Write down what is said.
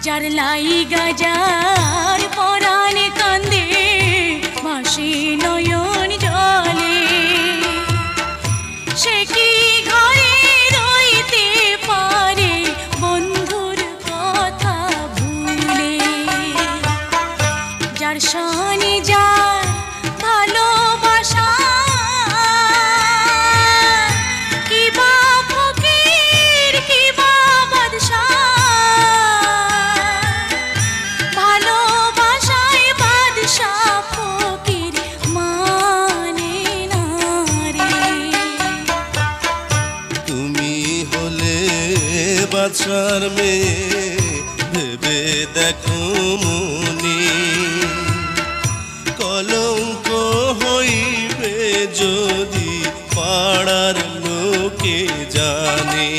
যার লাইগা যার পরাণে কান্দে ভাসে নয়ন জলে, সে কি ঘরে রইতে পারে বন্ধুর কথা ভুলে। যার শানে যার ভালোবাসা, কি বা ফকির কি বা বাদশা, ভালোবাসায় বাদশা ফকির মানে না রে। তুমি হলে বাদশার মেয়ে ভেবে দেখো মনি, কলঙ্ক হইবে যদি পাড়ার লোকে জানে।